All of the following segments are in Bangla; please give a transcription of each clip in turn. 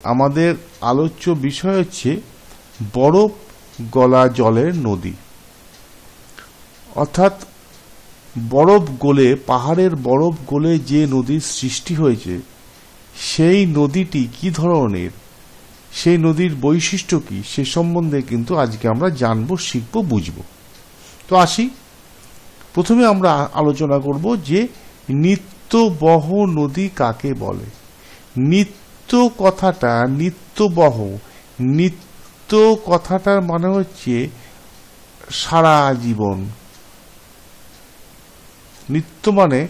আমাদের আলোচ্য বিষয় হচ্ছে বরফ গলা জলের নদী, অর্থাৎ বরফ গলে, পাহাড়ের বরফ গলে যে নদীর সৃষ্টি হয়েছে সেই নদীটি কি ধরনের, সেই নদীর বৈশিষ্ট্য কি, সে সম্বন্ধে কিন্তু আজকে আমরা জানবো, শিখবো, বুঝবো। তো আসি, প্রথমে আমরা আলোচনা করব যে নিত্যবহ নদী কাকে বলে। নিত্য কথাটা, নিত্যবহ, নিত্য কথাটার মানে হচ্ছে সারা জীবন। নিত্য মানে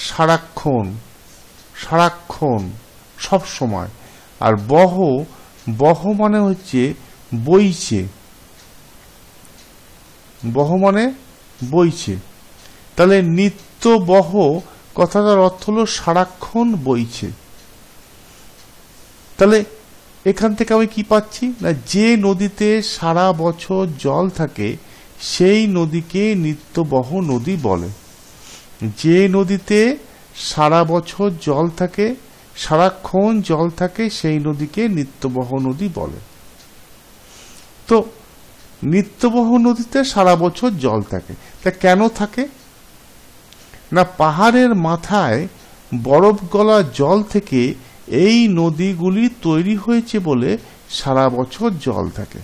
সারাক্ষণ, সারাক্ষণ, সব সময়। আর বহ, বহ মানে হচ্ছে বইছে, বহ মানে বইছে। তাহলে নিত্যবহ কথাটার অর্থ হলো সারাক্ষণ বইছে। তাহলে এখান থেকে আমি কি পাচ্ছি না, যে নদীতে সারা বছর জল থাকে সেই নদীকে নিত্যবহ নদী বলে। যে নদীতে সারা বছর জল থাকে, সারাক্ষণ জল থাকে, সেই নদীকে নিত্যবহ নদী বলে। তো নিত্যবহ নদীতে সারা বছর জল থাকে। তা কেন থাকে না, পাহাড়ের মাথায় বরফ গলা জল থেকে এই নদীগুলি তৈরি হয়েছে বলে সারা বছর জল থাকে।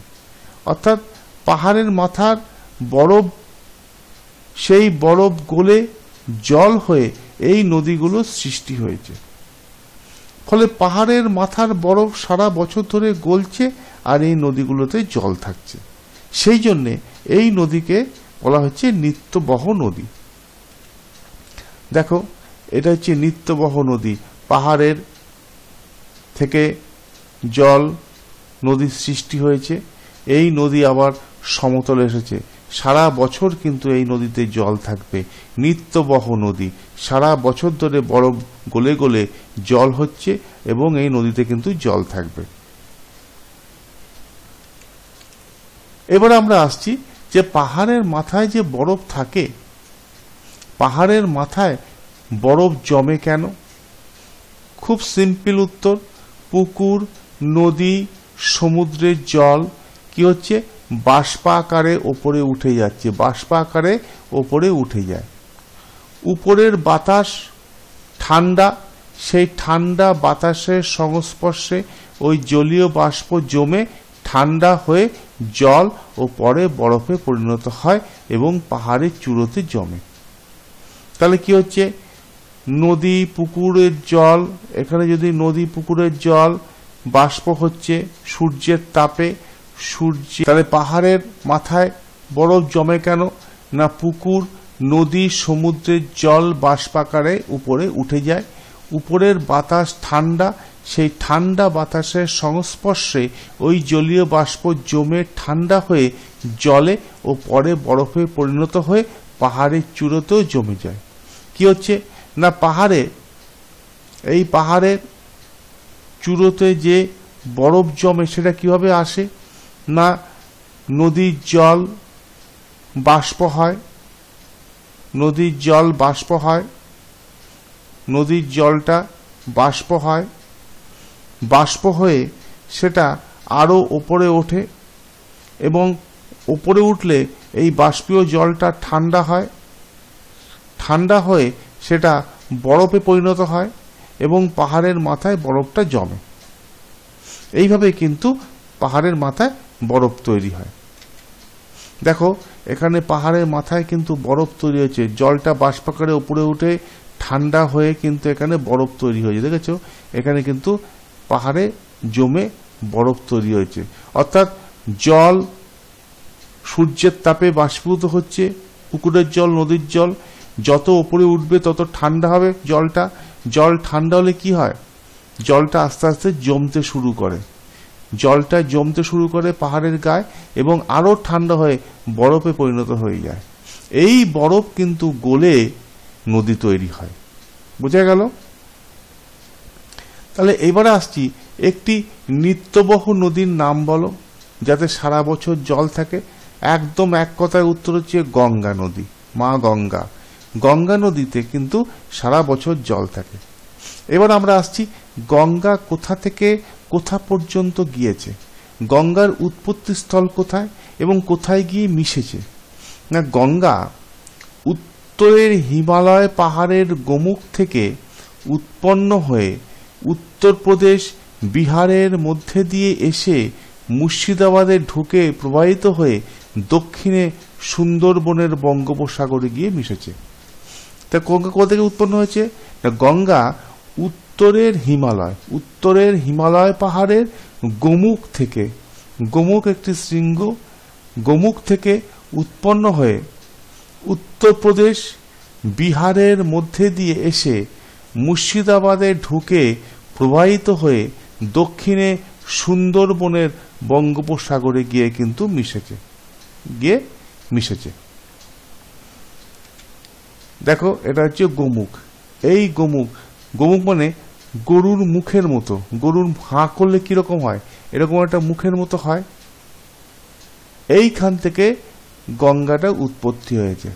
অর্থাৎ পাহাড়ের মাথার বরফ, সেই বরফ গলে জল হয়ে এই নদীগুলো সৃষ্টি হয়েছে। ফলে পাহাড়ের মাথার বরফ সারা বছর ধরে গলছে আর এই নদীগুলোতে জল থাকছে। সেই জন্যে এই নদীকে বলা হচ্ছে নিত্যবহ নদী। দেখো, এটা হচ্ছে নিত্যবহ নদী। পাহাড়ের থেকে জল, নদীর সৃষ্টি হয়েছে, এই নদী আবার সমতলে এসেছে। সারা বছর কিন্তু এই নদীতে জল থাকবে। নিত্যবহ নদী, সারা বছর ধরে বরফ গলে গলে জল হচ্ছে এবং এই নদীতে কিন্তু জল থাকবে। এবার আমরা আসছি যে পাহাড়ের মাথায় যে বরফ থাকে, পাহাড়ের মাথায় বরফ জমে কেন? খুব সিম্পল উত্তর, পুকুর, নদী, সমুদ্রের জল কি হচ্ছে, বাষ্প আকারে ওপরে উঠে যাচ্ছে, বাষ্প আকারে ওপরে উঠে যায়। উপরের বাতাস ঠান্ডা, সেই ঠান্ডা বাতাসের সংস্পর্শে ওই জলীয় বাষ্প জমে ঠান্ডা হয়ে জল ও পরে বরফে পরিণত হয় এবং পাহাড়ের চূড়োতে জমে। তাহলে কি হচ্ছে, নদী পুকুরের জল, এখানে যদি নদী পুকুরের জল বাষ্প হচ্ছে সূর্যের তাপে, তাহলে পাহাড়ের মাথায় বরফ জমে কেন না, পুকুর, নদী, সমুদ্রের জল বাষ্পাকারে উপরে উঠে যায়। উপরের বাতাস ঠান্ডা, সেই ঠান্ডা বাতাসের সংস্পর্শে ওই জলীয় বাষ্প জমে ঠান্ডা হয়ে জলে ও পরে বরফে পরিণত হয়ে পাহাড়ের চূড়োতেও জমে যায়। কি হচ্ছে না, পাহাড়ে, এই পাহাড়ের চূড়োতে যে বরফ জমে সেটা কিভাবে আসে না, নদীর জল বাষ্প হয়, নদীর জল বাষ্প হয়, নদীর জলটা বাষ্প হয়, বাষ্প হয়ে সেটা আরো উপরে ওঠে এবং উপরে উঠলে এই বাষ্পীয় জলটা ঠান্ডা হয়, ঠান্ডা হয়ে সেটা বরফে পরিণত হয় এবং পাহাড়ের মাথায় বরফটা জমে। এইভাবে কিন্তু পাহাড়ের মাথায় বরফ তৈরি হয়। দেখো, এখানে পাহাড়ের মাথায় কিন্তু বরফ তৈরি হয়েছে, জলটা বাষ্পাকারে উপরে উঠে ঠান্ডা হয়ে কিন্তু এখানে বরফ তৈরি হয়েছে। দেখেছো, এখানে কিন্তু পাহাড়ে জমে বরফ তৈরি হয়েছে। অর্থাৎ জল সূর্যের তাপে বাষ্পীভূত হচ্ছে, পুকুরের জল, নদীর জল যত উপরে উঠবে তত ঠান্ডা হবে জলটা। জল ঠান্ডা হলে কি হয়, জলটা আস্তে আস্তে জমতে শুরু করে, জলটা জমতে শুরু করে পাহাড়ের গায়ে এবং আরো ঠান্ডা হয়ে বরফে পরিণত হয়ে যায়। এই বরফ কিন্তু গলে নদী তৈরি হয়। বোঝা গেল? তাহলে এবারে আসছি, একটি নিত্যবহ নদীর নাম বলো যাতে সারা বছর জল থাকে। একদম এক কথায় উত্তর হচ্ছে গঙ্গা নদী, মা গঙ্গা। গঙ্গা নদীতে কিন্তু সারা বছর জল থাকে। এবার আমরা আসছি গঙ্গা কোথা থেকে কোথা পর্যন্ত গিয়েছে, গঙ্গার উৎপত্তি স্থল কোথায় এবং কোথায় গিয়ে মিশেছে? না, গঙ্গা উত্তরের হিমালয় পাহাড়ের গোমুখ থেকে উৎপন্ন হয়ে উত্তরপ্রদেশ বিহারের মধ্যে দিয়ে এসে মুর্শিদাবাদে ঢুকে প্রবাহিত হয়ে দক্ষিণে সুন্দরবনের বঙ্গোপসাগরে গিয়ে মিশেছে। তা গঙ্গা কোথা থেকে উৎপন্ন হয়েছে? না, গঙ্গা উত্তরের হিমালয় পাহাড়ের গোমুখ থেকে, গোমুখ একটি শৃঙ্গ, গোমুখ থেকে উৎপন্ন হয়ে উত্তরপ্রদেশ বিহারের মধ্যে দিয়ে এসে মুর্শিদাবাদে ঢুকে প্রবাহিত হয়ে দক্ষিণে সুন্দরবনের বঙ্গোপসাগরে গিয়ে কিন্তু মিশেছে। দেখো, এটা হচ্ছে গোমুখ। এই গোমুখ মানে গরুর মুখের মতো, গরুর হাঁ করলে কিরকম হয়, এরকম একটা মুখের মতো হয়। এইখান থেকে গঙ্গাটা উৎপত্তি হয়েছে,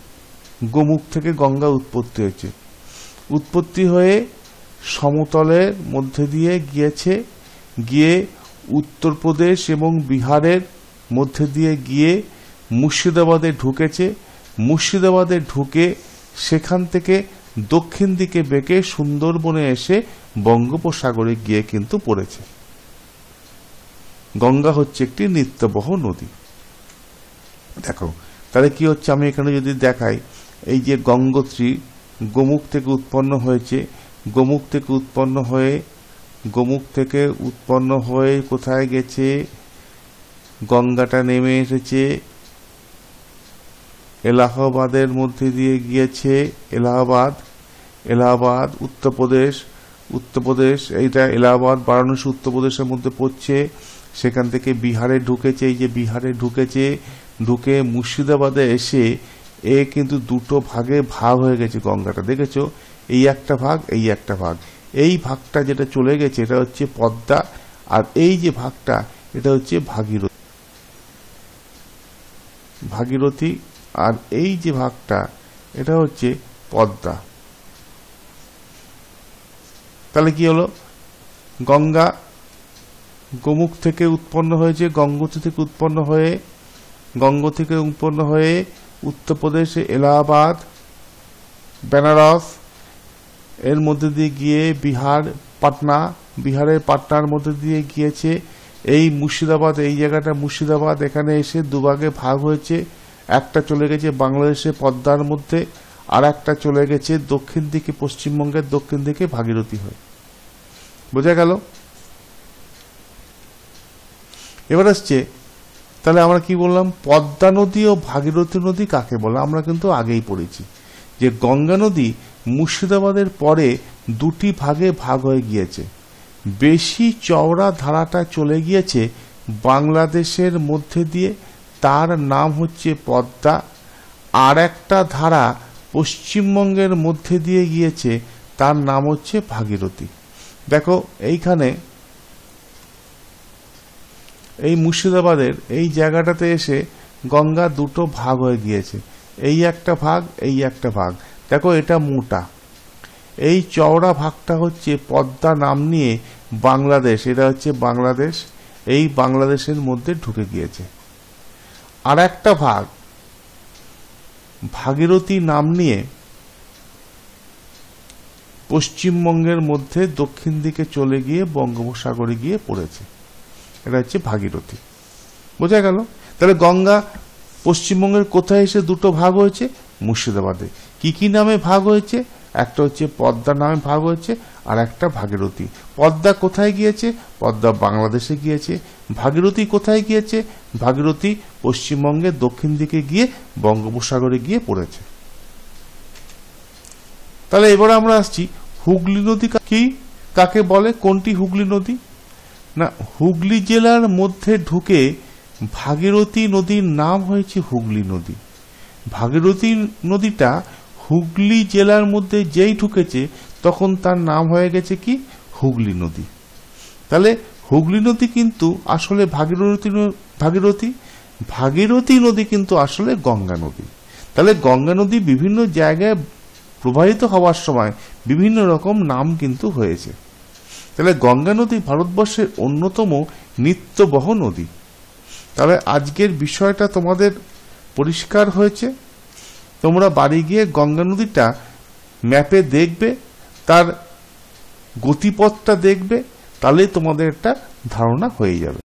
গোমুখ থেকে গঙ্গা উৎপত্তি হয়েছে। উৎপত্তি হয়ে সমতলের মধ্যে দিয়ে গিয়েছে, গিয়ে উত্তরপ্রদেশ এবং বিহারের মধ্যে দিয়ে গিয়ে মুর্শিদাবাদে ঢুকেছে। মুর্শিদাবাদে ঢুকে সেখান থেকে দক্ষিণ দিকে বেঁকে সুন্দরবনে এসে বঙ্গোপসাগরে গিয়ে কিন্তু পড়েছে। গঙ্গা হচ্ছে একটি নিত্যবহ নদী। দেখো, তাহলে কি হচ্ছে, আমি এখানে যদি দেখাই, এই যে গঙ্গোত্রী গোমুখ থেকে উৎপন্ন হয়েছে, গোমুখ থেকে উৎপন্ন হয়ে কোথায় গেছে, গঙ্গাটা নেমে এসেছে এলাহাবাদের মধ্যে দিয়ে গিয়েছে, এলাহাবাদ উত্তরপ্রদেশ, এইটা এলাহাবাদ বারাণসী উত্তরপ্রদেশের মধ্যে পড়ছে। সেখান থেকে বিহারে ঢুকেছে, এই যে বিহারে ঢুকে মুর্শিদাবাদে এসে এ কিন্তু দুটো ভাগে ভাগ হয়ে গেছে গঙ্গাটা। দেখেছো, এই একটা ভাগ, এই একটা ভাগ। এই ভাগটা যেটা চলে গেছে এটা হচ্ছে পদ্মা, আর এই যে ভাগটা এটা হচ্ছে ভাগীরথী, আর এই যে ভাগটা এটা হচ্ছে পদ্মা। তাহলে কি হলো, গঙ্গা গোমুখ থেকে উৎপন্ন হয়েছে, গঙ্গোত্রী থেকে উৎপন্ন হয়ে উত্তরপ্রদেশে এলাহাবাদ, বেনারস এর মধ্যে দিয়ে গিয়ে বিহারের পাটনার মধ্যে দিয়ে গিয়েছে। এই মুর্শিদাবাদ, এই জায়গাটা মুর্শিদাবাদ, এখানে এসে দুভাগে ভাগ হয়েছে। একটা চলে গেছে বাংলাদেশে পদ্মার মধ্যে, আর একটা চলে গেছে দক্ষিণ দিকে, পশ্চিমবঙ্গের দক্ষিণ দিকে ভাগীরথী হয়ে। বোঝা গেল? এবার আসছে, তাহলে আমরা কি বললাম, পদ্মা নদী ও ভাগীরথী নদী কাকে বলে? আমরা কিন্তু আগেই পড়েছি যে গঙ্গা নদী মুর্শিদাবাদের পরে দুটি ভাগে ভাগ হয়ে গিয়েছে। বেশি চওড়া ধারাটা চলে গিয়েছে বাংলাদেশের মধ্যে দিয়ে, তার নাম হচ্ছে পদ্মা। আর একটা ধারা পশ্চিমবঙ্গের মধ্যে দিয়ে গিয়েছে, তার নাম হচ্ছে ভাগীরথী। দেখো, এইখানে এই মুর্শিদাবাদের এই জায়গাটাতে এসে গঙ্গা দুটো ভাগ হয়ে গিয়েছে, এই একটা ভাগ, এই একটা ভাগ। দেখো, এটা মোটা, এই চওড়া ভাগটা হচ্ছে পদ্মা নাম নিয়ে বাংলাদেশ, এটা হচ্ছে বাংলাদেশ, এই বাংলাদেশের মধ্যে ঢুকে গিয়েছে। আর একটা ভাগ ভাগীরথী নাম নিয়ে পশ্চিমবঙ্গের মধ্যে দক্ষিণ দিকে চলে গিয়ে বঙ্গোপসাগরে গিয়ে পড়েছে, এটা হচ্ছে ভাগীরথী। বোঝা গেল? তাহলে গঙ্গা পশ্চিমবঙ্গের কোথায় এসে দুটো ভাগ হয়েছে? মুর্শিদাবাদে। কি কি নামে ভাগ হয়েছে? একটা হচ্ছে পদ্মা নামে ভাগ হয়েছে, আর একটা ভাগীরথী। পদ্মা কোথায় গিয়েছে? পদ্মা বাংলাদেশে গিয়েছে। ভাগীরথী কোথায় গিয়েছে? ভাগীরথী পশ্চিমবঙ্গের দক্ষিণ দিকে গিয়ে বঙ্গোপসাগরে গিয়ে পড়েছে। তাহলে এবারে আমরা আসছি, হুগলি নদী কি কাকে বলে? কোনটি হুগলি নদী? না, হুগলি জেলার মধ্যে ঢুকে ভাগীরথী নদীর নাম হয়েছে হুগলি নদী। ভাগীরথী নদীটা হুগলি জেলার মধ্যে যেই ঢুকেছে তখন তার নাম হয়ে গেছে কি? হুগলি নদী। তাহলে হুগলি নদী কিন্তু আসলে ভাগীরথী নদী কিন্তু আসলে গঙ্গা নদী। তাহলে গঙ্গা নদী বিভিন্ন জায়গায় প্রবাহিত হওয়ার সময় বিভিন্ন রকম নাম কিন্তু হয়েছে। তাহলে গঙ্গা নদী ভারতবর্ষের অন্যতম নিত্যবহ নদী। তবে আজকের বিষয়টা তোমাদের পরিষ্কার হয়েছে। তোমরা বাড়ি গিয়ে গঙ্গা নদীটা ম্যাপে দেখবে, তার গতিপথটা দেখবে, তাহলেই তোমাদের একটা ধারণা হয়ে যাবে।